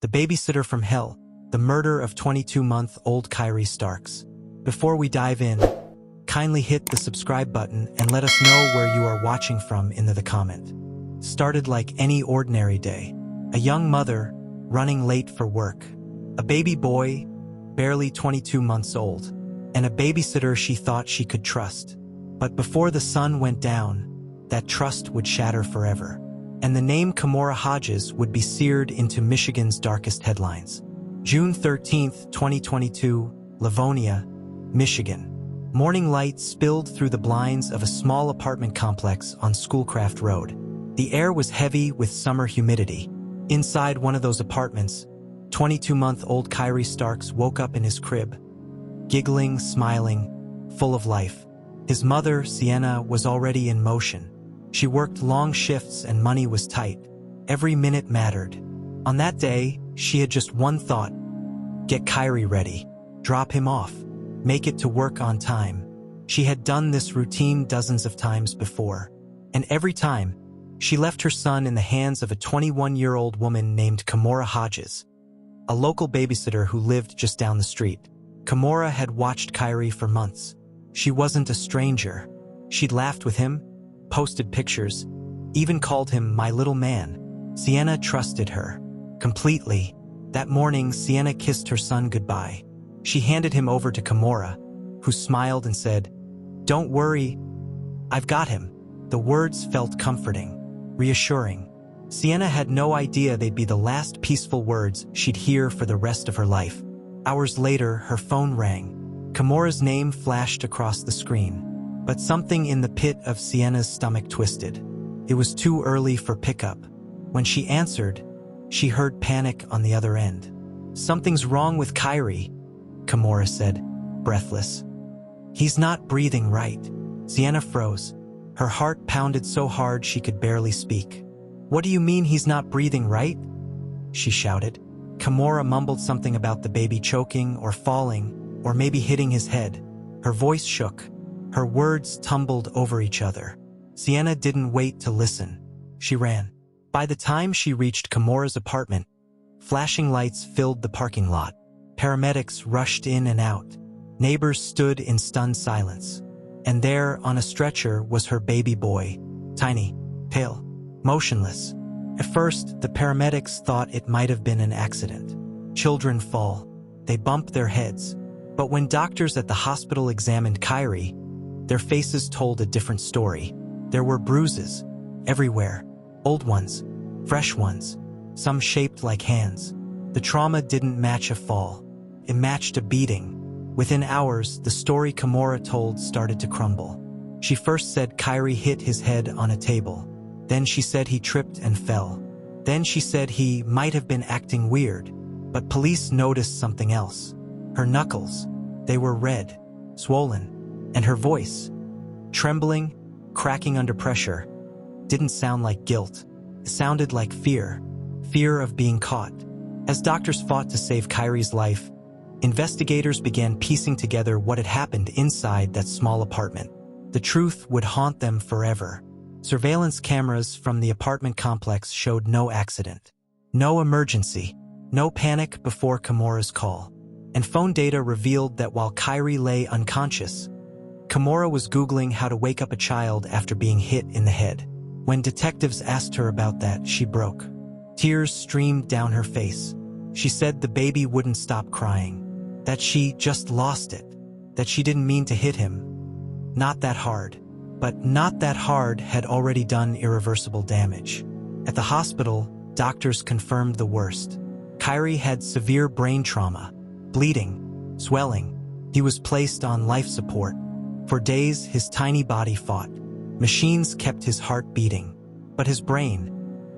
The Babysitter from Hell, the murder of 22-month-old Kyrie Starks. Before we dive in, kindly hit the subscribe button and let us know where you are watching from in the comment. Started like any ordinary day. A young mother, running late for work. A baby boy, barely 22 months old. And a babysitter she thought she could trust. But before the sun went down, that trust would shatter forever. And the name Kimora Hodges would be seared into Michigan's darkest headlines. June 13, 2022, Livonia, Michigan. Morning light spilled through the blinds of a small apartment complex on Schoolcraft Road. The air was heavy with summer humidity. Inside one of those apartments, 22-month-old Kyrie Starks woke up in his crib, giggling, smiling, full of life. His mother, Sienna, was already in motion. She worked long shifts and money was tight. Every minute mattered. On that day, she had just one thought: get Kyrie ready, drop him off, make it to work on time. She had done this routine dozens of times before. And every time, she left her son in the hands of a 21-year-old woman named Kimora Hodges, a local babysitter who lived just down the street. Kimora had watched Kyrie for months. She wasn't a stranger. She'd laughed with him, posted pictures, even called him my little man. Sienna trusted her completely. That morning, Sienna kissed her son goodbye. She handed him over to Kimora, who smiled and said, "Don't worry, I've got him." The words felt comforting, reassuring. Sienna had no idea they'd be the last peaceful words she'd hear for the rest of her life. Hours later, her phone rang. Kimora's name flashed across the screen. But something in the pit of Sienna's stomach twisted. It was too early for pickup. When she answered, she heard panic on the other end. "Something's wrong with Kyrie," Kimora said, breathless. "He's not breathing right." Sienna froze. Her heart pounded so hard she could barely speak. "What do you mean he's not breathing right?" she shouted. Kimora mumbled something about the baby choking or falling or maybe hitting his head. Her voice shook. Her words tumbled over each other. Sienna didn't wait to listen. She ran. By the time she reached Kimora's apartment, flashing lights filled the parking lot. Paramedics rushed in and out. Neighbors stood in stunned silence. And there, on a stretcher, was her baby boy, tiny, pale, motionless. At first, the paramedics thought it might have been an accident. Children fall. They bump their heads. But when doctors at the hospital examined Kyrie, their faces told a different story. There were bruises everywhere, old ones, fresh ones, some shaped like hands. The trauma didn't match a fall. It matched a beating. Within hours, the story Kimora told started to crumble. She first said Kyrie hit his head on a table. Then she said he tripped and fell. Then she said he might have been acting weird. But police noticed something else. Her knuckles, they were red, swollen. And her voice, trembling, cracking under pressure, didn't sound like guilt. It sounded like fear. Fear of being caught. As doctors fought to save Kyrie's life, investigators began piecing together what had happened inside that small apartment. The truth would haunt them forever. Surveillance cameras from the apartment complex showed no accident. No emergency. No panic before Kimora's call. And phone data revealed that while Kyrie lay unconscious, Kimora was Googling how to wake up a child after being hit in the head. When detectives asked her about that, she broke. Tears streamed down her face. She said the baby wouldn't stop crying. That she just lost it. That she didn't mean to hit him. Not that hard. But not that hard had already done irreversible damage. At the hospital, doctors confirmed the worst. Kyrie had severe brain trauma, bleeding, swelling. He was placed on life support. For days, his tiny body fought. Machines kept his heart beating. But his brain,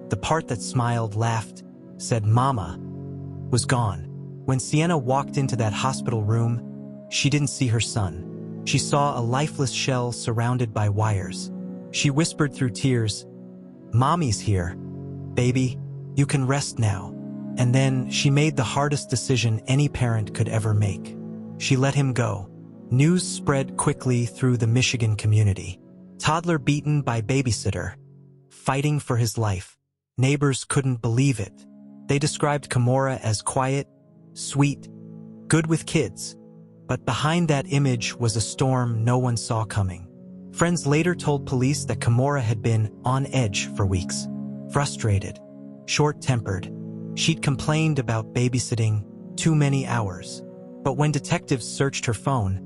the part that smiled, laughed, said "Mama," was gone. When Sienna walked into that hospital room, she didn't see her son. She saw a lifeless shell surrounded by wires. She whispered through tears, "Mommy's here. Baby, you can rest now." And then she made the hardest decision any parent could ever make. She let him go. News spread quickly through the Michigan community. Toddler beaten by babysitter, fighting for his life. Neighbors couldn't believe it. They described Kimora as quiet, sweet, good with kids. But behind that image was a storm no one saw coming. Friends later told police that Kimora had been on edge for weeks. Frustrated, short-tempered. She'd complained about babysitting too many hours. But when detectives searched her phone,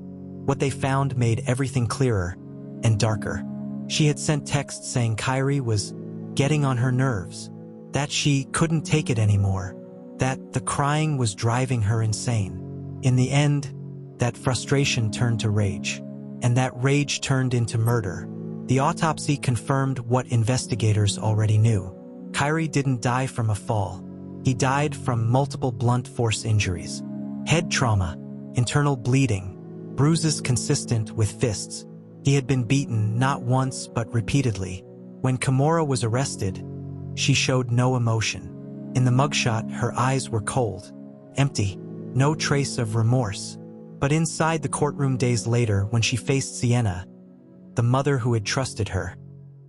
what they found made everything clearer and darker. She had sent texts saying Kyrie was getting on her nerves, that she couldn't take it anymore, that the crying was driving her insane. In the end, that frustration turned to rage, and that rage turned into murder. The autopsy confirmed what investigators already knew. Kyrie didn't die from a fall. He died from multiple blunt force injuries. Head trauma, internal bleeding, bruises consistent with fists. He had been beaten not once but repeatedly. When Kimora was arrested, she showed no emotion. In the mugshot, her eyes were cold, empty, no trace of remorse. But inside the courtroom days later, when she faced Sienna, the mother who had trusted her,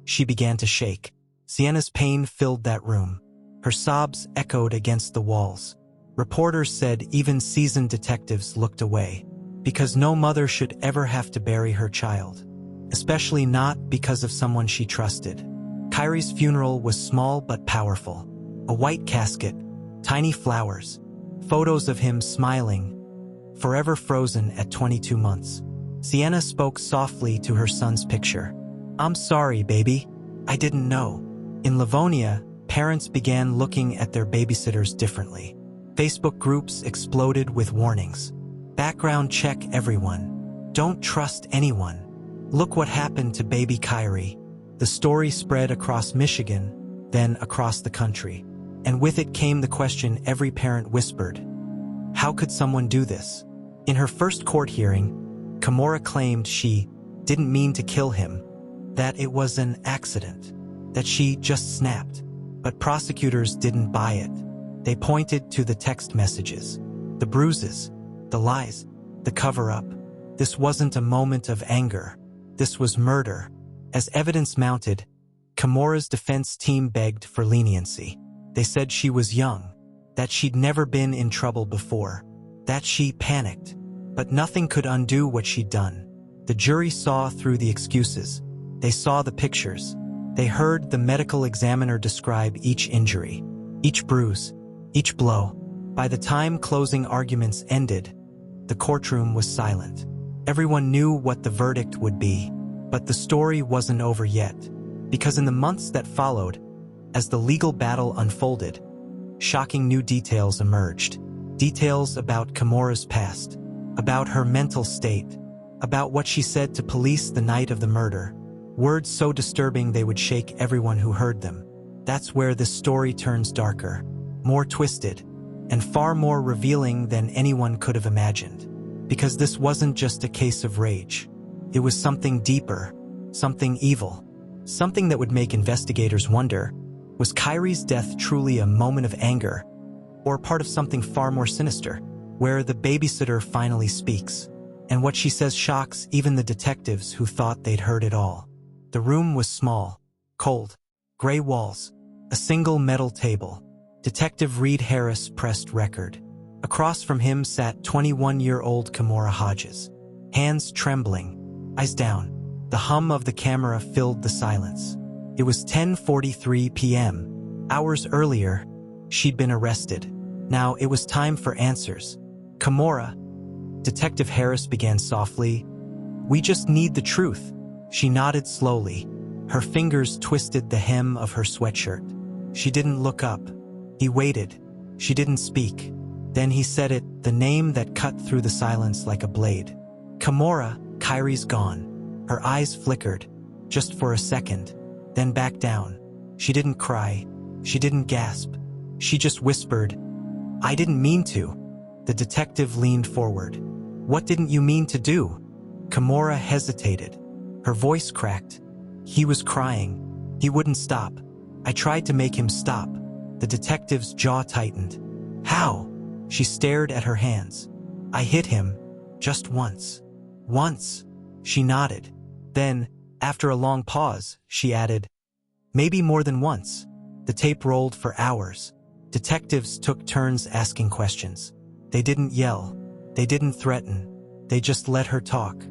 she began to shake. Sienna's pain filled that room. Her sobs echoed against the walls. Reporters said even seasoned detectives looked away, because no mother should ever have to bury her child, especially not because of someone she trusted. Kyrie's funeral was small but powerful. A white casket, tiny flowers, photos of him smiling, forever frozen at 22 months. Sienna spoke softly to her son's picture. "I'm sorry, baby. I didn't know." In Livonia, parents began looking at their babysitters differently. Facebook groups exploded with warnings. Background check everyone. Don't trust anyone. Look what happened to baby Kyrie. The story spread across Michigan, then across the country. And with it came the question every parent whispered. How could someone do this? In her first court hearing, Kimora claimed she didn't mean to kill him, that it was an accident, that she just snapped. But prosecutors didn't buy it. They pointed to the text messages, the bruises, the lies, the cover-up. This wasn't a moment of anger. This was murder. As evidence mounted, Kimora's defense team begged for leniency. They said she was young, that she'd never been in trouble before, that she panicked. But nothing could undo what she'd done. The jury saw through the excuses. They saw the pictures. They heard the medical examiner describe each injury, each bruise, each blow. By the time closing arguments ended, the courtroom was silent. Everyone knew what the verdict would be, but the story wasn't over yet, because in the months that followed, as the legal battle unfolded, shocking new details emerged. Details about Kimora's past, about her mental state, about what she said to police the night of the murder. Words so disturbing they would shake everyone who heard them. That's where this story turns darker, more twisted, and far more revealing than anyone could have imagined. Because this wasn't just a case of rage. It was something deeper, something evil, something that would make investigators wonder, was Kyrie's death truly a moment of anger, or part of something far more sinister, where the babysitter finally speaks, and what she says shocks even the detectives who thought they'd heard it all. The room was small, cold, gray walls, a single metal table. Detective Reed Harris pressed record. Across from him sat 21-year-old Kimora Hodges, hands trembling, eyes down. The hum of the camera filled the silence. It was 10:43 p.m. Hours earlier, she'd been arrested. Now it was time for answers. Kimora, Detective Harris began softly, "We just need the truth." She nodded slowly. Her fingers twisted the hem of her sweatshirt. She didn't look up. He waited. She didn't speak. Then he said it, the name that cut through the silence like a blade. "Kimora, Kyrie's gone." Her eyes flickered, just for a second, then back down. She didn't cry. She didn't gasp. She just whispered, "I didn't mean to." The detective leaned forward. "What didn't you mean to do?" Kimora hesitated. Her voice cracked. "He was crying. He wouldn't stop. I tried to make him stop." The detective's jaw tightened. "How?" She stared at her hands. "I hit him. Just once." "Once?" She nodded. Then, after a long pause, she added, "Maybe more than once." The tape rolled for hours. Detectives took turns asking questions. They didn't yell. They didn't threaten. They just let her talk.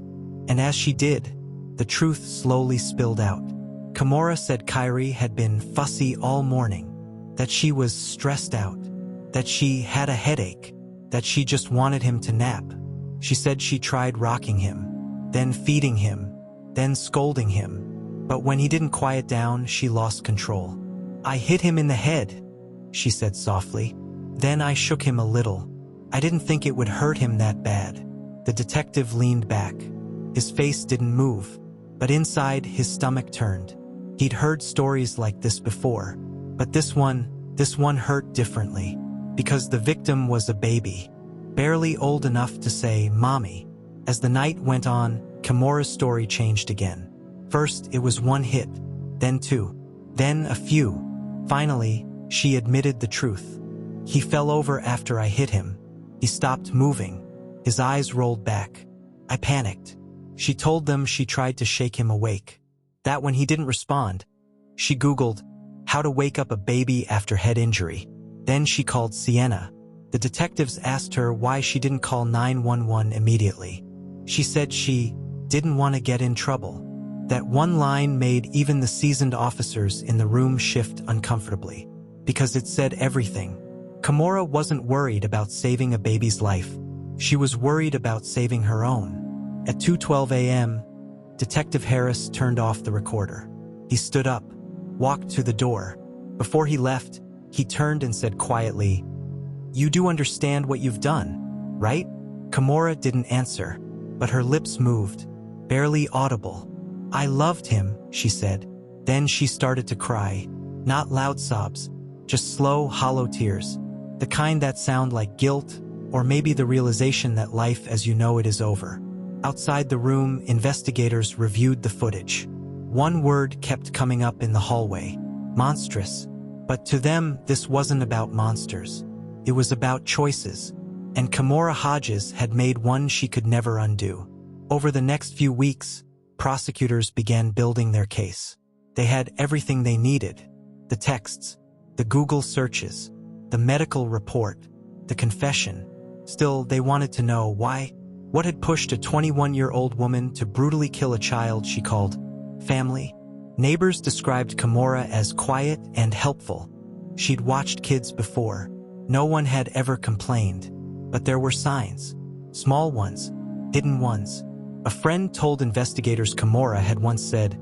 And as she did, the truth slowly spilled out. Kimora said Kyrie had been fussy all morning, that she was stressed out, that she had a headache, that she just wanted him to nap. She said she tried rocking him, then feeding him, then scolding him. But when he didn't quiet down, she lost control. "I hit him in the head," she said softly. "Then I shook him a little. I didn't think it would hurt him that bad." The detective leaned back. His face didn't move, but inside his stomach turned. He'd heard stories like this before, but this one hurt differently, because the victim was a baby, barely old enough to say mommy. As the night went on, Kimora's story changed again. First, it was one hit, then two, then a few. Finally, she admitted the truth. "He fell over after I hit him. He stopped moving. His eyes rolled back. I panicked." She told them she tried to shake him awake. That when he didn't respond, she Googled how to wake up a baby after head injury. Then she called Sienna. The detectives asked her why she didn't call 911 immediately. She said she didn't want to get in trouble. That one line made even the seasoned officers in the room shift uncomfortably, because it said everything. Kimora wasn't worried about saving a baby's life. She was worried about saving her own. At 2:12 a.m., Detective Harris turned off the recorder. He stood up, walked to the door. Before he left, he turned and said quietly, "You do understand what you've done, right?" Kimora didn't answer, but her lips moved, barely audible. "I loved him," she said. Then she started to cry. Not loud sobs, just slow, hollow tears. The kind that sound like guilt, or maybe the realization that life as you know it is over. Outside the room, investigators reviewed the footage. One word kept coming up in the hallway: monstrous. But to them, this wasn't about monsters. It was about choices. And Kimora Hodges had made one she could never undo. Over the next few weeks, prosecutors began building their case. They had everything they needed: the texts, the Google searches, the medical report, the confession. Still, they wanted to know why. What had pushed a 21-year-old woman to brutally kill a child she called family? Neighbors described Kimora as quiet and helpful. She'd watched kids before. No one had ever complained. But there were signs. Small ones, hidden ones. A friend told investigators Kimora had once said,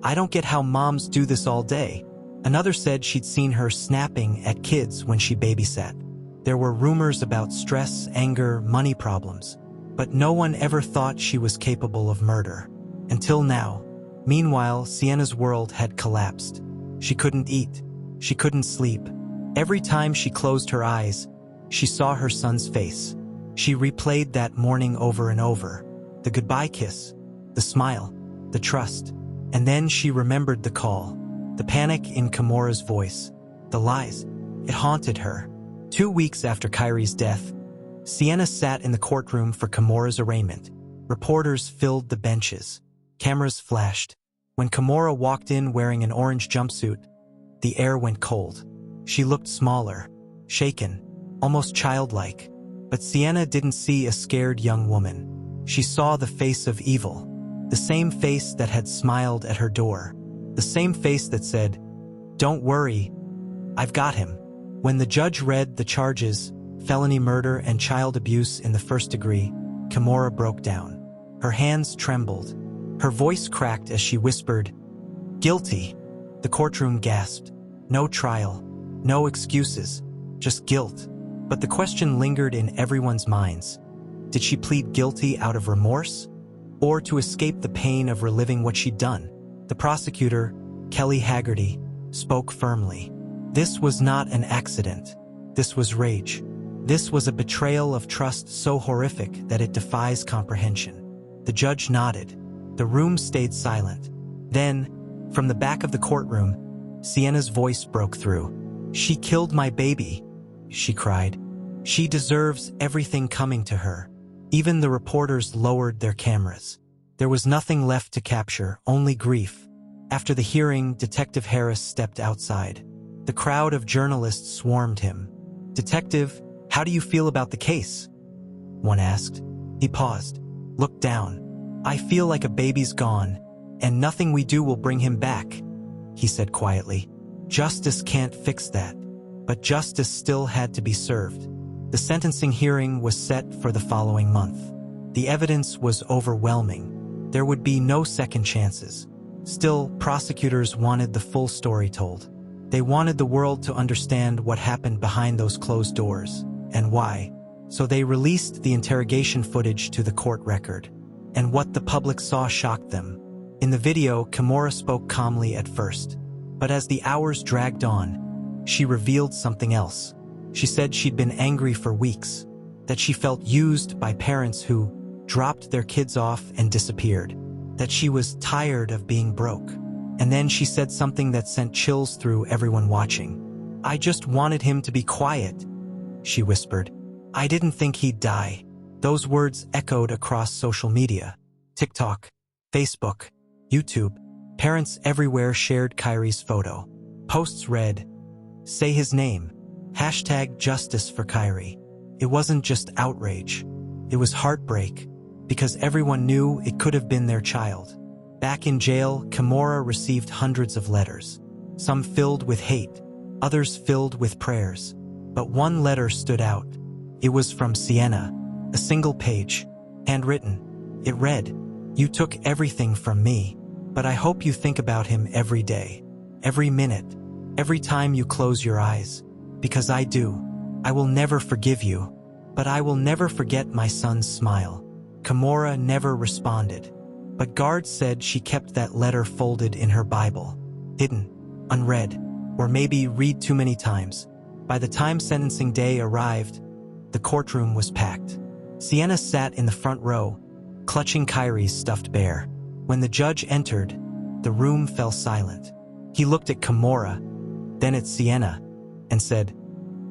"I don't get how moms do this all day." Another said she'd seen her snapping at kids when she babysat. There were rumors about stress, anger, money problems. But no one ever thought she was capable of murder. Until now. Meanwhile, Sienna's world had collapsed. She couldn't eat. She couldn't sleep. Every time she closed her eyes, she saw her son's face. She replayed that morning over and over. The goodbye kiss, the smile, the trust. And then she remembered the call, the panic in Kimora's voice, the lies. It haunted her. 2 weeks after Kyrie's death, Sienna sat in the courtroom for Kimora's arraignment. Reporters filled the benches. Cameras flashed. When Kimora walked in wearing an orange jumpsuit, the air went cold. She looked smaller, shaken, almost childlike. But Sienna didn't see a scared young woman. She saw the face of evil, the same face that had smiled at her door, the same face that said, "Don't worry, I've got him." When the judge read the charges, felony murder and child abuse in the first degree, Kimora broke down. Her hands trembled. Her voice cracked as she whispered, "Guilty." The courtroom gasped. No trial, no excuses, just guilt. But the question lingered in everyone's minds. Did she plead guilty out of remorse, or to escape the pain of reliving what she'd done? The prosecutor, Kelly Haggerty, spoke firmly. This was not an accident. This was rage. This was a betrayal of trust so horrific that it defies comprehension. The judge nodded. The room stayed silent. Then, from the back of the courtroom, Sienna's voice broke through. "She killed my baby," she cried. "She deserves everything coming to her." Even the reporters lowered their cameras. There was nothing left to capture, only grief. After the hearing, Detective Harris stepped outside. The crowd of journalists swarmed him. "Detective, how do you feel about the case?" one asked. He paused, looked down. "I feel like a baby's gone, and nothing we do will bring him back," he said quietly. "Justice can't fix that." But justice still had to be served. The sentencing hearing was set for the following month. The evidence was overwhelming. There would be no second chances. Still, prosecutors wanted the full story told. They wanted the world to understand what happened behind those closed doors, and why. So they released the interrogation footage to the court record. And what the public saw shocked them. In the video, Kimora spoke calmly at first. But as the hours dragged on, she revealed something else. She said she'd been angry for weeks, that she felt used by parents who dropped their kids off and disappeared, that she was tired of being broke. And then she said something that sent chills through everyone watching. "I just wanted him to be quiet," she whispered. "I didn't think he'd die." Those words echoed across social media. TikTok, Facebook, YouTube. Parents everywhere shared Kyrie's photo. Posts read, "Say his name. #Justice for Kyrie." It wasn't just outrage. It was heartbreak, because everyone knew it could have been their child. Back in jail, Kimora received hundreds of letters, some filled with hate, others filled with prayers. But one letter stood out. It was from Sienna, a single page, handwritten. It read, "You took everything from me, but I hope you think about him every day, every minute, every time you close your eyes, because I do. I will never forgive you, but I will never forget my son's smile." Kimora never responded, but guards said she kept that letter folded in her Bible, hidden, unread, or maybe read too many times. By the time sentencing day arrived, the courtroom was packed. Sienna sat in the front row, clutching Kyrie's stuffed bear. When the judge entered, the room fell silent. He looked at Kimora, then at Sienna, and said,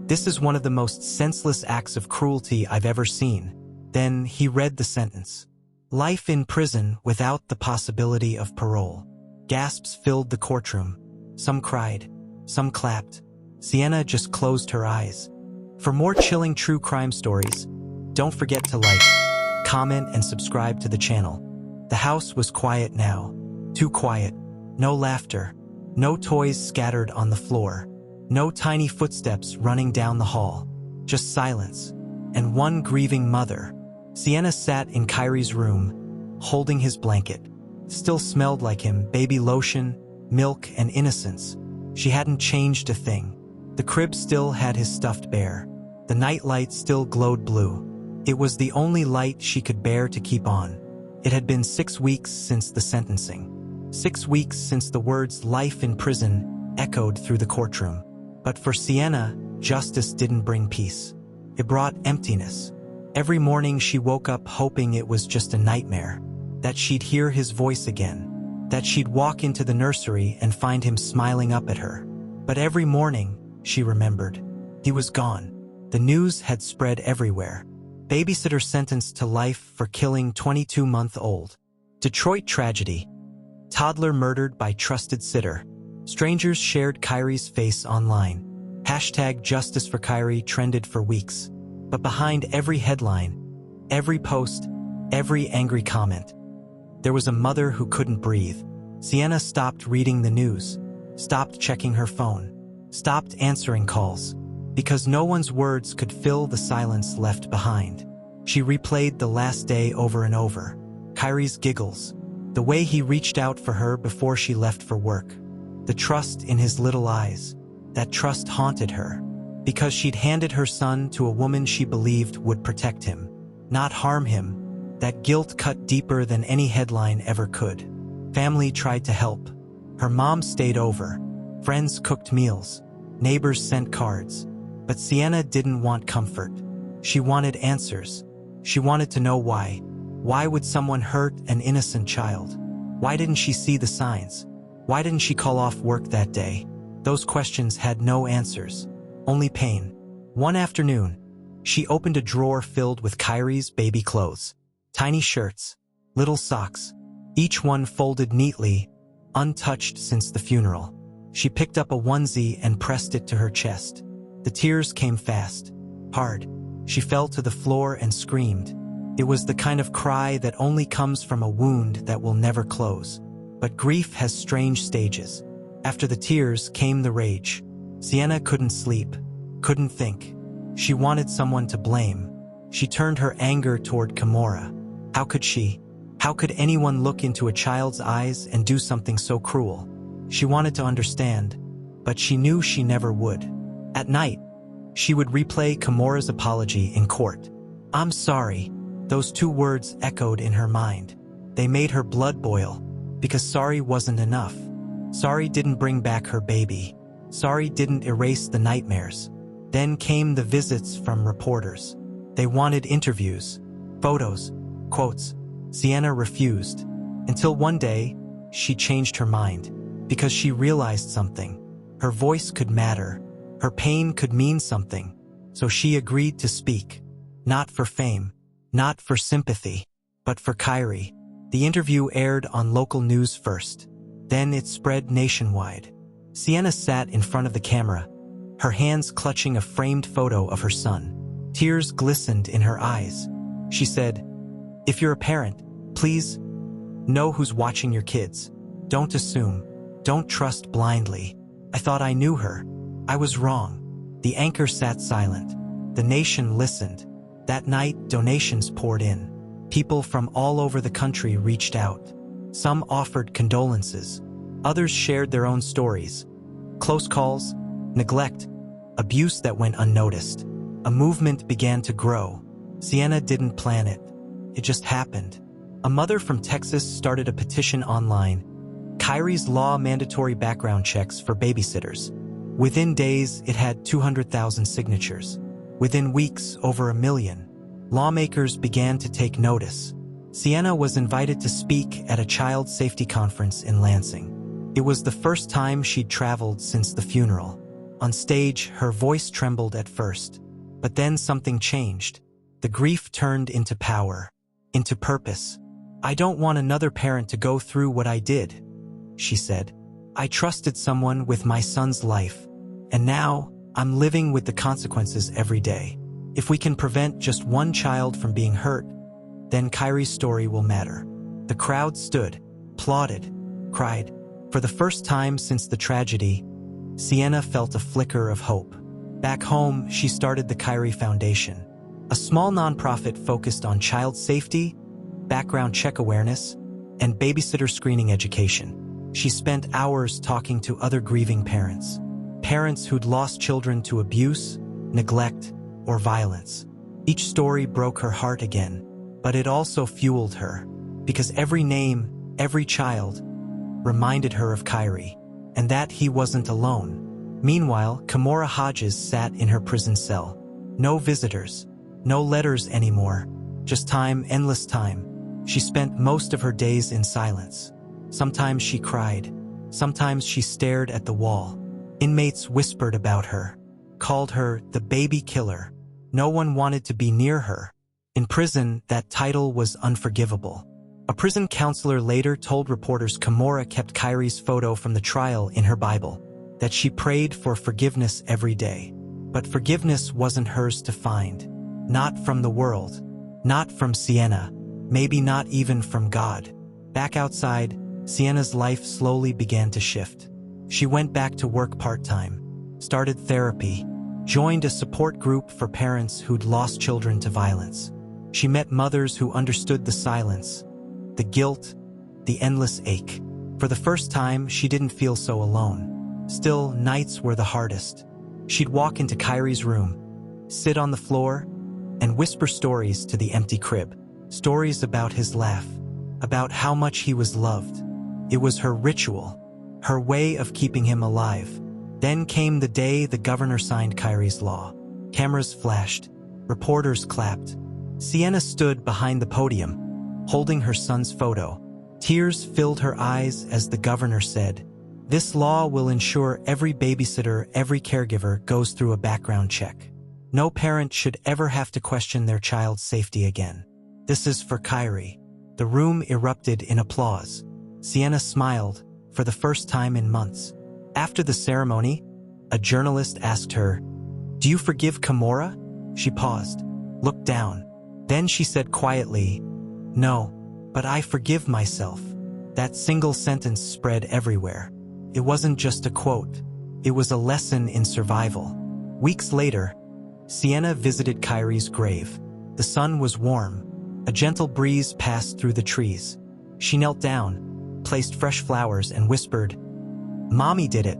"This is one of the most senseless acts of cruelty I've ever seen." Then he read the sentence. Life in prison without the possibility of parole. Gasps filled the courtroom. Some cried, some clapped. Sienna just closed her eyes. For more chilling true crime stories, don't forget to like, comment, and subscribe to the channel. The house was quiet now. Too quiet. No laughter. No toys scattered on the floor. No tiny footsteps running down the hall. Just silence. And one grieving mother. Sienna sat in Kyrie's room, holding his blanket. Still smelled like him, baby lotion, milk, and innocence. She hadn't changed a thing. The crib still had his stuffed bear. The night light still glowed blue. It was the only light she could bear to keep on. It had been 6 weeks since the sentencing. 6 weeks since the words "life in prison" echoed through the courtroom. But for Sienna, justice didn't bring peace. It brought emptiness. Every morning she woke up hoping it was just a nightmare, that she'd hear his voice again, that she'd walk into the nursery and find him smiling up at her. But every morning, she remembered, he was gone. The news had spread everywhere. Babysitter sentenced to life for killing 22-month-old. Detroit tragedy. Toddler murdered by trusted sitter. Strangers shared Kyrie's face online. #Justice for Kyrie trended for weeks. But behind every headline, every post, every angry comment, there was a mother who couldn't breathe. Sienna stopped reading the news, stopped checking her phone, stopped answering calls, because no one's words could fill the silence left behind. She replayed the last day over and over. Kyrie's giggles, the way he reached out for her before she left for work, the trust in his little eyes. That trust haunted her, because she'd handed her son to a woman she believed would protect him, not harm him. That guilt cut deeper than any headline ever could. Family tried to help. Her mom stayed over. Friends cooked meals. Neighbors sent cards. But Sienna didn't want comfort. She wanted answers. She wanted to know why. Why would someone hurt an innocent child? Why didn't she see the signs? Why didn't she call off work that day? Those questions had no answers. Only pain. One afternoon, she opened a drawer filled with Kyrie's baby clothes. Tiny shirts, little socks, each one folded neatly, untouched since the funeral. She picked up a onesie and pressed it to her chest. The tears came fast, hard. She fell to the floor and screamed. It was the kind of cry that only comes from a wound that will never close. But grief has strange stages. After the tears came the rage. Sienna couldn't sleep, couldn't think. She wanted someone to blame. She turned her anger toward Kimora. How could she? How could anyone look into a child's eyes and do something so cruel? She wanted to understand, but she knew she never would. At night, she would replay Kimora's apology in court. "I'm sorry." Those two words echoed in her mind. They made her blood boil, because sorry wasn't enough. Sorry didn't bring back her baby. Sorry didn't erase the nightmares. Then came the visits from reporters. They wanted interviews, photos, quotes. Sienna refused. Until one day, she changed her mind. Because she realized something. Her voice could matter. Her pain could mean something. So she agreed to speak. Not for fame. Not for sympathy. But for Kyrie. The interview aired on local news first. Then it spread nationwide. Sienna sat in front of the camera, her hands clutching a framed photo of her son. Tears glistened in her eyes. She said, "If you're a parent, please know who's watching your kids. Don't assume. Don't trust blindly. I thought I knew her. I was wrong." The anchor sat silent. The nation listened. That night, donations poured in. People from all over the country reached out. Some offered condolences. Others shared their own stories. Close calls, neglect, abuse that went unnoticed. A movement began to grow. Sienna didn't plan it. It just happened. A mother from Texas started a petition online. Kyrie's law mandatory background checks for babysitters. Within days, it had 200,000 signatures. Within weeks, over 1 million. Lawmakers began to take notice. Sienna was invited to speak at a child safety conference in Lansing. It was the first time she'd traveled since the funeral. On stage, her voice trembled at first. But then something changed. The grief turned into power, into purpose. "I don't want another parent to go through what I did," she said. "I trusted someone with my son's life, and now I'm living with the consequences every day. If we can prevent just one child from being hurt, then Kyrie's story will matter." The crowd stood, applauded, cried. For the first time since the tragedy, Sienna felt a flicker of hope. Back home, she started the Kyrie Foundation, a small nonprofit focused on child safety, background check awareness, and babysitter screening education. She spent hours talking to other grieving parents, parents who'd lost children to abuse, neglect, or violence. Each story broke her heart again, but it also fueled her, because every name, every child, reminded her of Kyrie, and that he wasn't alone. Meanwhile, Kimora Hodges sat in her prison cell. No visitors, no letters anymore, just time, endless time. She spent most of her days in silence. Sometimes she cried, sometimes she stared at the wall. Inmates whispered about her, called her the baby killer. No one wanted to be near her. In prison, that title was unforgivable. A prison counselor later told reporters Kimora kept Kyrie's photo from the trial in her Bible, that she prayed for forgiveness every day. But forgiveness wasn't hers to find. Not from the world. Not from Sienna. Maybe not even from God. Back outside, Sienna's life slowly began to shift. She went back to work part-time, started therapy, joined a support group for parents who'd lost children to violence. She met mothers who understood the silence, the guilt, the endless ache. For the first time, she didn't feel so alone. Still, nights were the hardest. She'd walk into Kyrie's room, sit on the floor, and whisper stories to the empty crib. Stories about his laugh, about how much he was loved. It was her ritual, her way of keeping him alive. Then came the day the governor signed Kyrie's law. Cameras flashed, reporters clapped. Sienna stood behind the podium, holding her son's photo. Tears filled her eyes as the governor said, "This law will ensure every babysitter, every caregiver goes through a background check. No parent should ever have to question their child's safety again. This is for Kyrie." The room erupted in applause. Sienna smiled, for the first time in months. After the ceremony, a journalist asked her, "Do you forgive Kimora?" She paused, looked down. Then she said quietly, "No, but I forgive myself." That single sentence spread everywhere. It wasn't just a quote. It was a lesson in survival. Weeks later, Sienna visited Kyrie's grave. The sun was warm. A gentle breeze passed through the trees. She knelt down, placed fresh flowers, and whispered, "Mommy did it.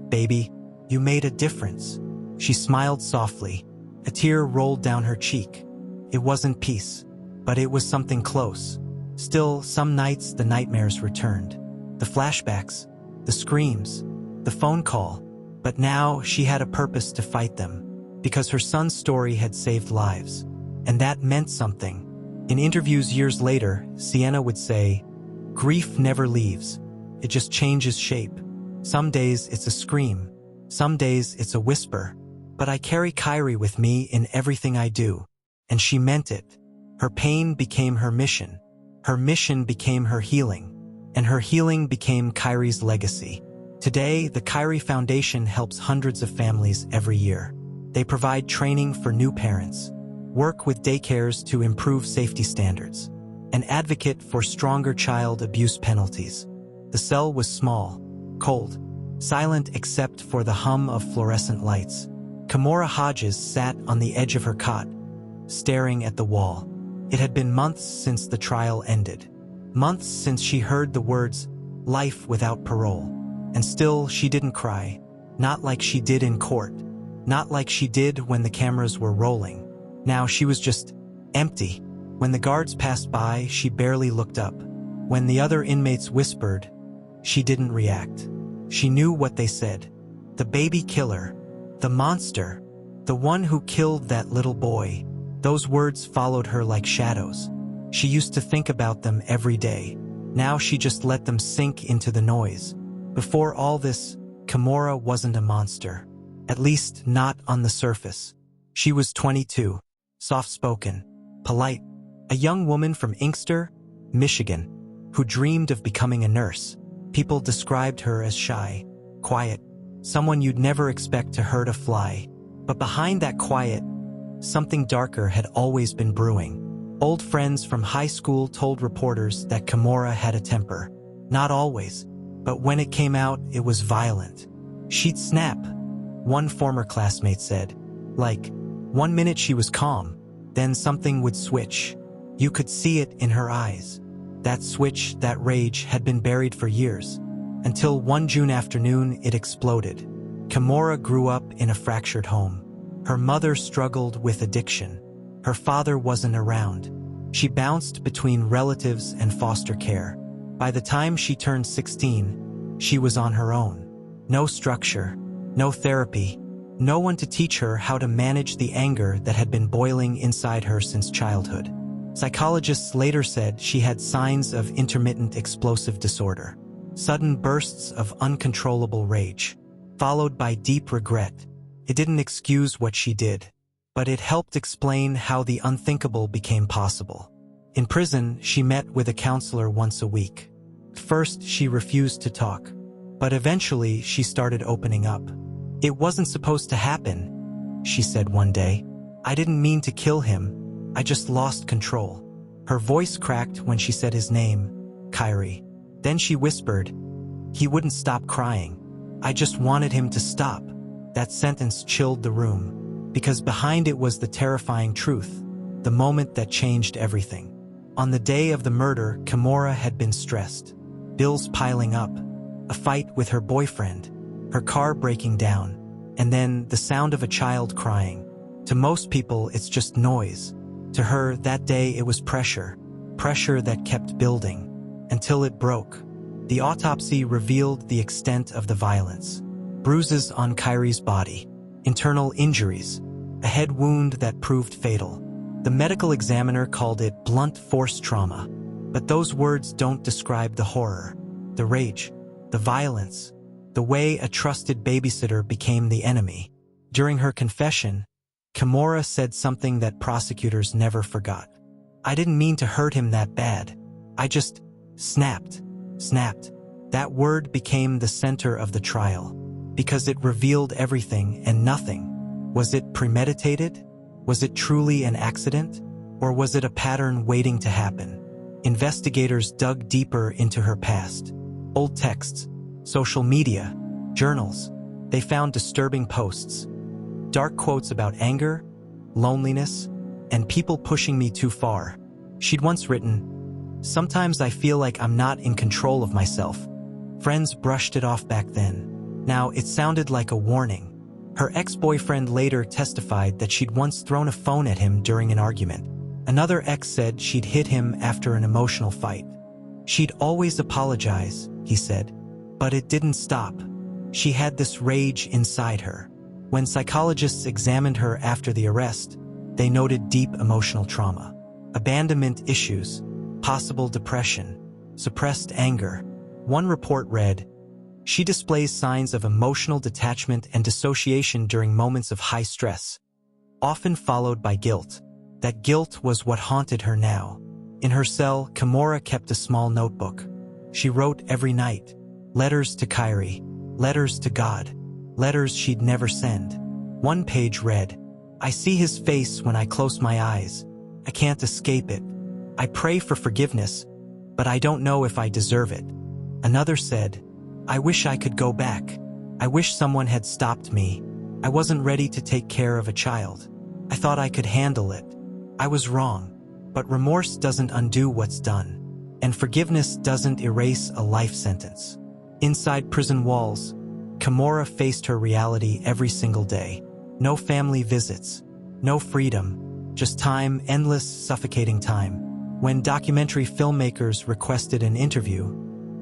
Baby, you made a difference." She smiled softly. A tear rolled down her cheek. It wasn't peace, but it was something close. Still, some nights the nightmares returned. The flashbacks, the screams, the phone call. But now she had a purpose to fight them, because her son's story had saved lives. And that meant something. In interviews years later, Sienna would say, "Grief never leaves. It just changes shape. Some days it's a scream. Some days it's a whisper. But I carry Kyrie with me in everything I do." And she meant it. Her pain became her mission. Her mission became her healing. And her healing became Kyrie's legacy. Today, the Kyrie Foundation helps hundreds of families every year. They provide training for new parents, work with daycares to improve safety standards, and advocate for stronger child abuse penalties. The cell was small, cold, silent except for the hum of fluorescent lights. Kimora Hodges sat on the edge of her cot, staring at the wall. It had been months since the trial ended. Months since she heard the words, "life without parole." And still, she didn't cry. Not like she did in court. Not like she did when the cameras were rolling. Now she was just empty. When the guards passed by, she barely looked up. When the other inmates whispered, she didn't react. She knew what they said. The baby killer. The monster. The one who killed that little boy. Those words followed her like shadows. She used to think about them every day. Now she just let them sink into the noise. Before all this, Kimora wasn't a monster. At least not on the surface. She was 22, soft-spoken, polite, a young woman from Inkster, Michigan, who dreamed of becoming a nurse. People described her as shy, quiet, someone you'd never expect to hurt a fly. But behind that quiet, something darker had always been brewing. Old friends from high school told reporters that Kimora had a temper. Not always, but when it came out, it was violent. She'd snap, one former classmate said. Like, one minute she was calm, then something would switch. You could see it in her eyes. That switch, that rage, had been buried for years. Until one June afternoon, it exploded. Kimora grew up in a fractured home. Her mother struggled with addiction. Her father wasn't around. She bounced between relatives and foster care. By the time she turned 16, she was on her own. No structure, no therapy, no one to teach her how to manage the anger that had been boiling inside her since childhood. Psychologists later said she had signs of intermittent explosive disorder, sudden bursts of uncontrollable rage, followed by deep regret. It didn't excuse what she did, but it helped explain how the unthinkable became possible. In prison, she met with a counselor once a week. First, she refused to talk, but eventually she started opening up. "It wasn't supposed to happen," she said one day. "I didn't mean to kill him. I just lost control." Her voice cracked when she said his name, Kyrie. Then she whispered, "He wouldn't stop crying. I just wanted him to stop." That sentence chilled the room, because behind it was the terrifying truth, the moment that changed everything. On the day of the murder, Kimora had been stressed. Bills piling up, a fight with her boyfriend, her car breaking down, and then the sound of a child crying. To most people, it's just noise. To her, that day it was pressure that kept building, until it broke. The autopsy revealed the extent of the violence. Bruises on Kyrie's body, internal injuries, a head wound that proved fatal. The medical examiner called it blunt force trauma. But those words don't describe the horror, the rage, the violence, the way a trusted babysitter became the enemy. During her confession, Kimora said something that prosecutors never forgot. "I didn't mean to hurt him that bad. I just snapped. That word became the center of the trial. because it revealed everything and nothing. Was it premeditated? Was it truly an accident? Or was it a pattern waiting to happen? Investigators dug deeper into her past. Old texts, social media, journals. They found disturbing posts. Dark quotes about anger, loneliness, and people pushing me too far. She'd once written, "Sometimes I feel like I'm not in control of myself." Friends brushed it off back then. Now it sounded like a warning. Her ex-boyfriend later testified that she'd once thrown a phone at him during an argument. Another ex said she'd hit him after an emotional fight. She'd always apologize, he said, but it didn't stop. She had this rage inside her. When psychologists examined her after the arrest, they noted deep emotional trauma, abandonment issues, possible depression, suppressed anger. One report read, "She displays signs of emotional detachment and dissociation during moments of high stress, often followed by guilt." That guilt was what haunted her now. In her cell, Kimora kept a small notebook. She wrote every night, letters to Kyrie, letters to God, letters she'd never send. One page read, "I see his face when I close my eyes. I can't escape it. I pray for forgiveness, but I don't know if I deserve it." Another said, "I wish I could go back. I wish someone had stopped me. I wasn't ready to take care of a child. I thought I could handle it. I was wrong." But remorse doesn't undo what's done, and forgiveness doesn't erase a life sentence. Inside prison walls, Kimora faced her reality every single day. No family visits, no freedom, just time, endless, suffocating time. When documentary filmmakers requested an interview,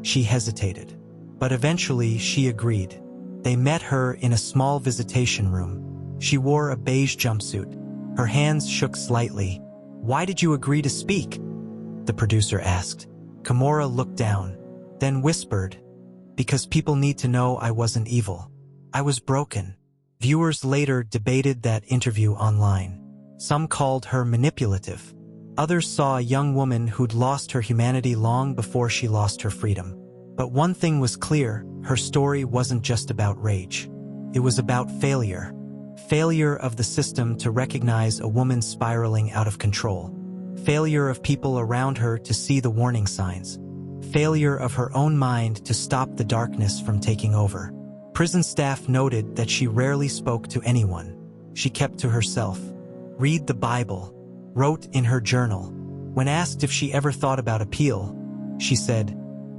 she hesitated. But eventually she agreed. They met her in a small visitation room. She wore a beige jumpsuit. Her hands shook slightly. "Why did you agree to speak?" the producer asked. Kimora looked down, then whispered, "Because people need to know I wasn't evil. I was broken." Viewers later debated that interview online. Some called her manipulative. Others saw a young woman who'd lost her humanity long before she lost her freedom. But one thing was clear, her story wasn't just about rage. It was about failure. Failure of the system to recognize a woman spiraling out of control. Failure of people around her to see the warning signs. Failure of her own mind to stop the darkness from taking over. Prison staff noted that she rarely spoke to anyone. She kept to herself. Read the Bible. Wrote in her journal. When asked if she ever thought about appeal, she said,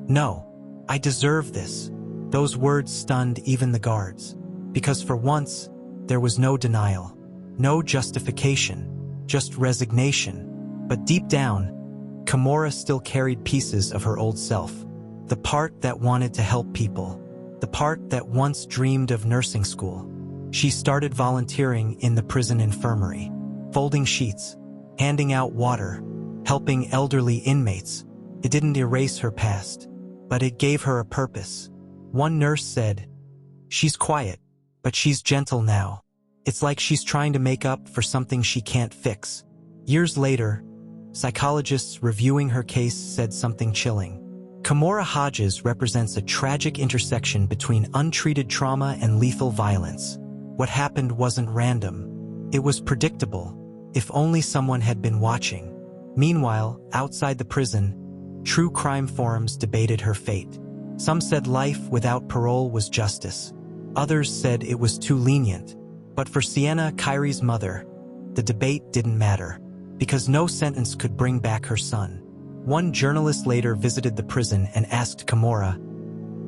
"No, I deserve this." Those words stunned even the guards. Because for once, there was no denial, no justification, just resignation. But deep down, Kimora still carried pieces of her old self. The part that wanted to help people. The part that once dreamed of nursing school. She started volunteering in the prison infirmary, folding sheets, handing out water, helping elderly inmates. It didn't erase her past, but it gave her a purpose. One nurse said, "She's quiet, but she's gentle now. It's like she's trying to make up for something she can't fix." Years later, psychologists reviewing her case said something chilling. Kimora Hodges represents a tragic intersection between untreated trauma and lethal violence. What happened wasn't random. It was predictable, if only someone had been watching. Meanwhile, outside the prison, true crime forums debated her fate. Some said life without parole was justice. Others said it was too lenient. But for Sienna, Kyrie's mother, the debate didn't matter, because no sentence could bring back her son. One journalist later visited the prison and asked Kimora,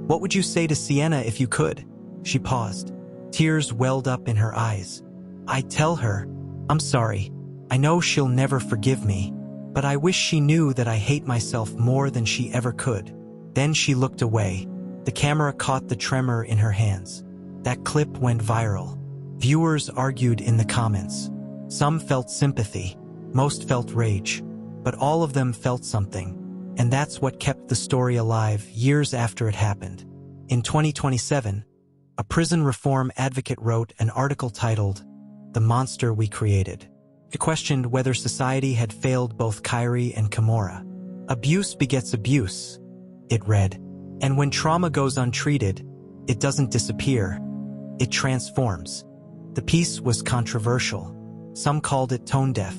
"What would you say to Sienna if you could?" She paused. Tears welled up in her eyes. "I'd tell her, I'm sorry. I know she'll never forgive me, but I wish she knew that I hate myself more than she ever could." Then she looked away. The camera caught the tremor in her hands. That clip went viral. Viewers argued in the comments. Some felt sympathy, most felt rage, but all of them felt something, and that's what kept the story alive years after it happened. In 2027, a prison reform advocate wrote an article titled, "The Monster We Created." It questioned whether society had failed both Kyrie and Kimora. "Abuse begets abuse," it read, "and when trauma goes untreated, it doesn't disappear, it transforms. The piece was controversial. Some called it tone-deaf.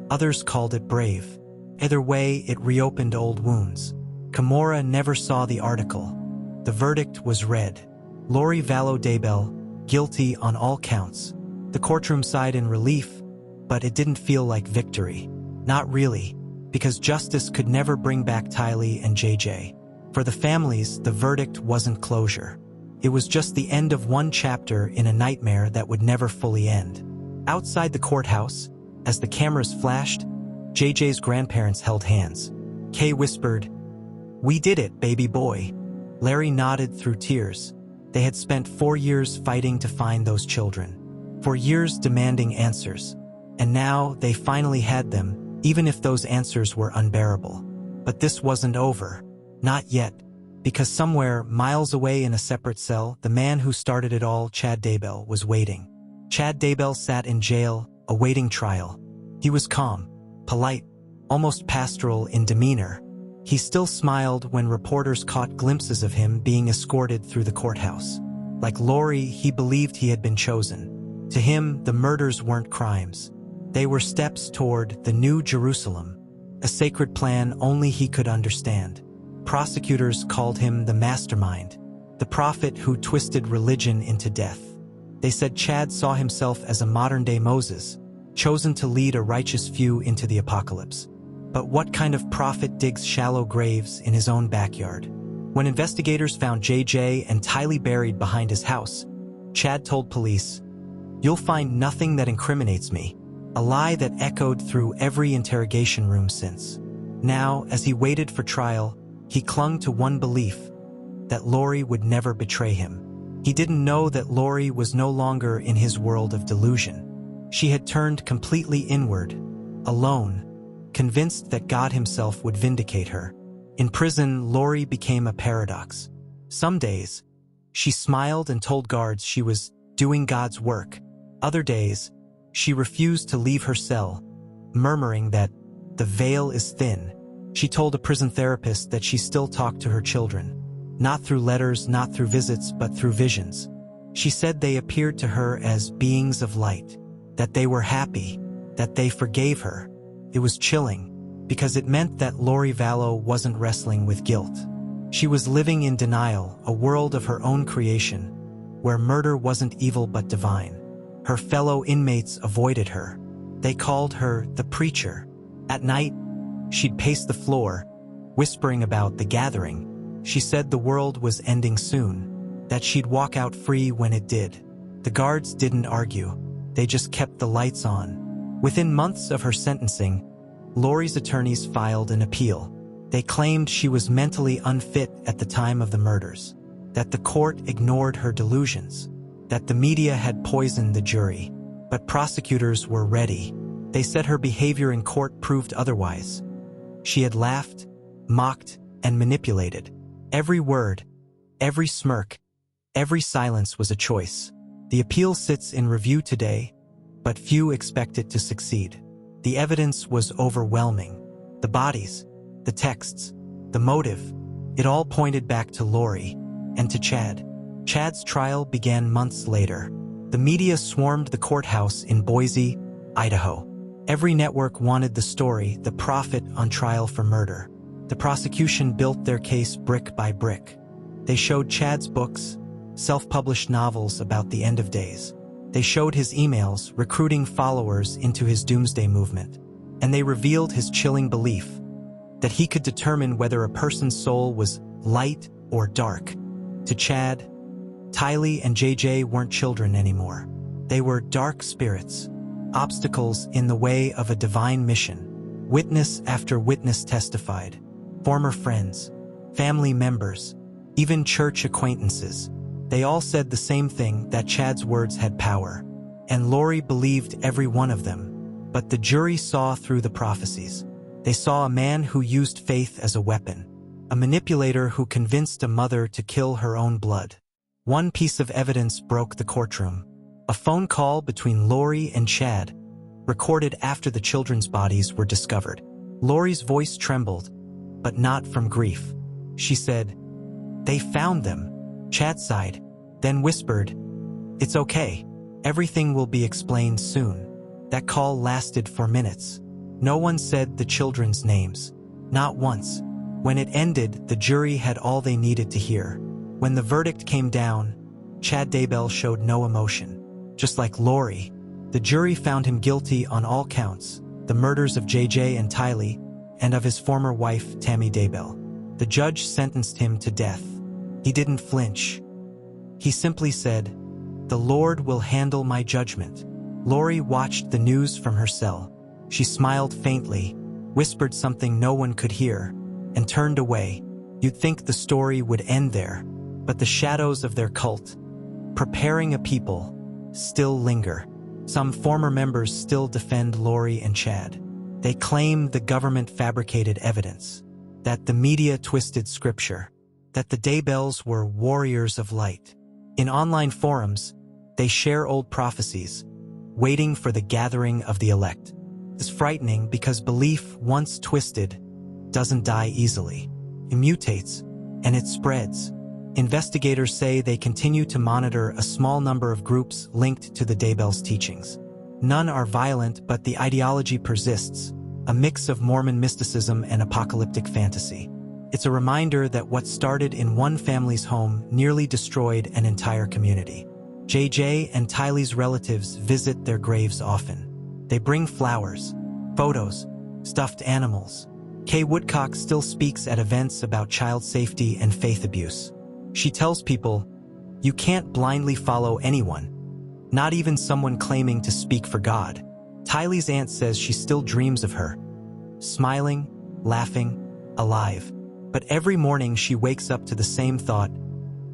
Others called it brave. Either way, it reopened old wounds. Kimora never saw the article. The verdict was read. Lori Vallow Daybell, guilty on all counts. The courtroom sighed in relief, but it didn't feel like victory. Not really, because justice could never bring back Tylee and JJ. For the families, the verdict wasn't closure. It was just the end of one chapter in a nightmare that would never fully end. Outside the courthouse, as the cameras flashed, JJ's grandparents held hands. Kay whispered, "We did it, baby boy." Larry nodded through tears. They had spent 4 years fighting to find those children. 4 years demanding answers. And now they finally had them, even if those answers were unbearable. But this wasn't over. Not yet. Because somewhere, miles away in a separate cell, the man who started it all, Chad Daybell, was waiting. Chad Daybell sat in jail, awaiting trial. He was calm, polite, almost pastoral in demeanor. He still smiled when reporters caught glimpses of him being escorted through the courthouse. Like Lori, he believed he had been chosen. To him, the murders weren't crimes. They were steps toward the New Jerusalem, a sacred plan only he could understand. Prosecutors called him the mastermind, the prophet who twisted religion into death. They said Chad saw himself as a modern-day Moses, chosen to lead a righteous few into the apocalypse. But what kind of prophet digs shallow graves in his own backyard? When investigators found JJ and Tylee buried behind his house, Chad told police, "You'll find nothing that incriminates me," a lie that echoed through every interrogation room since. Now, as he waited for trial, he clung to one belief, that Lori would never betray him. He didn't know that Lori was no longer in his world of delusion. She had turned completely inward, alone, convinced that God himself would vindicate her. In prison, Lori became a paradox. Some days, she smiled and told guards she was doing God's work. Other days, she refused to leave her cell, murmuring that the veil is thin. She told a prison therapist that she still talked to her children. Not through letters, not through visits, but through visions. She said they appeared to her as beings of light, that they were happy, that they forgave her. It was chilling, because it meant that Lori Vallow wasn't wrestling with guilt. She was living in denial, a world of her own creation, where murder wasn't evil but divine. Her fellow inmates avoided her. They called her the preacher. At night, she'd pace the floor, whispering about the gathering. She said the world was ending soon, that she'd walk out free when it did. The guards didn't argue. They just kept the lights on. Within months of her sentencing, Lori's attorneys filed an appeal. They claimed she was mentally unfit at the time of the murders, that the court ignored her delusions, that the media had poisoned the jury. But prosecutors were ready. They said her behavior in court proved otherwise. She had laughed, mocked, and manipulated. Every word, every smirk, every silence was a choice. The appeal sits in review today, but few expect it to succeed. The evidence was overwhelming. The bodies, the texts, the motive, it all pointed back to Lori and to Chad. Chad's trial began months later. The media swarmed the courthouse in Boise, Idaho. Every network wanted the story, the prophet on trial for murder. The prosecution built their case brick by brick. They showed Chad's books, self-published novels about the end of days. They showed his emails, recruiting followers into his doomsday movement. And they revealed his chilling belief that he could determine whether a person's soul was light or dark. To Chad, Tylee and JJ weren't children anymore. They were dark spirits, obstacles in the way of a divine mission. Witness after witness testified. Former friends, family members, even church acquaintances. They all said the same thing, that Chad's words had power. And Lori believed every one of them. But the jury saw through the prophecies. They saw a man who used faith as a weapon. A manipulator who convinced a mother to kill her own blood. One piece of evidence broke the courtroom. A phone call between Lori and Chad, recorded after the children's bodies were discovered. Lori's voice trembled, but not from grief. She said, "They found them." Chad sighed, then whispered, "It's okay. Everything will be explained soon." That call lasted for minutes. No one said the children's names. Not once. When it ended, the jury had all they needed to hear. When the verdict came down, Chad Daybell showed no emotion. Just like Lori, the jury found him guilty on all counts, the murders of JJ and Tylee, and of his former wife, Tammy Daybell. The judge sentenced him to death. He didn't flinch. He simply said, "The Lord will handle my judgment." Lori watched the news from her cell. She smiled faintly, whispered something no one could hear, and turned away. You'd think the story would end there, but the shadows of their cult, preparing a people, still linger. Some former members still defend Lori and Chad. They claim the government fabricated evidence, that the media twisted scripture, that the Daybells were warriors of light. In online forums, they share old prophecies, waiting for the gathering of the elect. It's frightening because belief, once twisted, doesn't die easily. It mutates, and it spreads. Investigators say they continue to monitor a small number of groups linked to the Daybells' teachings. None are violent, but the ideology persists, a mix of Mormon mysticism and apocalyptic fantasy. It's a reminder that what started in one family's home nearly destroyed an entire community. JJ and Tylee's relatives visit their graves often. They bring flowers, photos, stuffed animals. Kay Woodcock still speaks at events about child safety and faith abuse. She tells people, "You can't blindly follow anyone, not even someone claiming to speak for God." Tylee's aunt says she still dreams of her, smiling, laughing, alive. But every morning she wakes up to the same thought: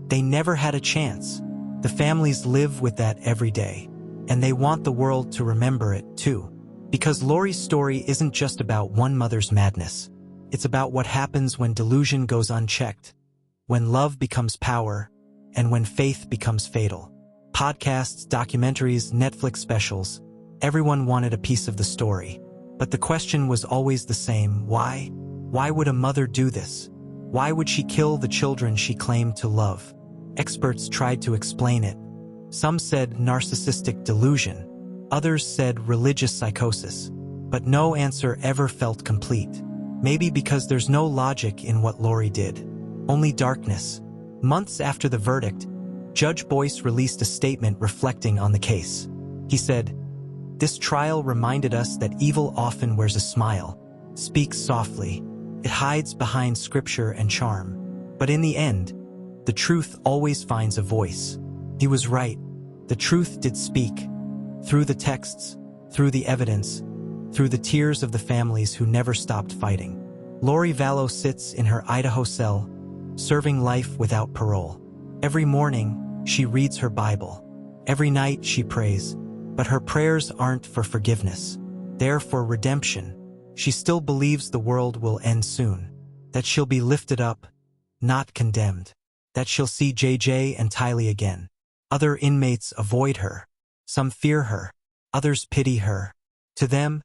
they never had a chance. The families live with that every day, and they want the world to remember it too. Because Lori's story isn't just about one mother's madness. It's about what happens when delusion goes unchecked, when love becomes power, and when faith becomes fatal. Podcasts, documentaries, Netflix specials, everyone wanted a piece of the story. But the question was always the same: why? Why would a mother do this? Why would she kill the children she claimed to love? Experts tried to explain it. Some said narcissistic delusion. Others said religious psychosis. But no answer ever felt complete. Maybe because there's no logic in what Lori did. Only darkness. Months after the verdict, Judge Boyce released a statement reflecting on the case. He said, "This trial reminded us that evil often wears a smile, speaks softly. It hides behind scripture and charm. But in the end, the truth always finds a voice." He was right. The truth did speak. Through the texts, through the evidence, through the tears of the families who never stopped fighting. Lori Vallow sits in her Idaho cell, serving life without parole. Every morning, she reads her Bible. Every night, she prays. But her prayers aren't for forgiveness. They're for redemption. She still believes the world will end soon. That she'll be lifted up, not condemned. That she'll see JJ and Tylee again. Other inmates avoid her. Some fear her. Others pity her. To them,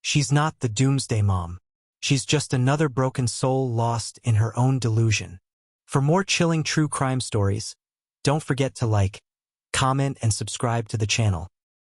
she's not the doomsday mom. She's just another broken soul lost in her own delusion. For more chilling true crime stories, don't forget to like, comment, and subscribe to the channel.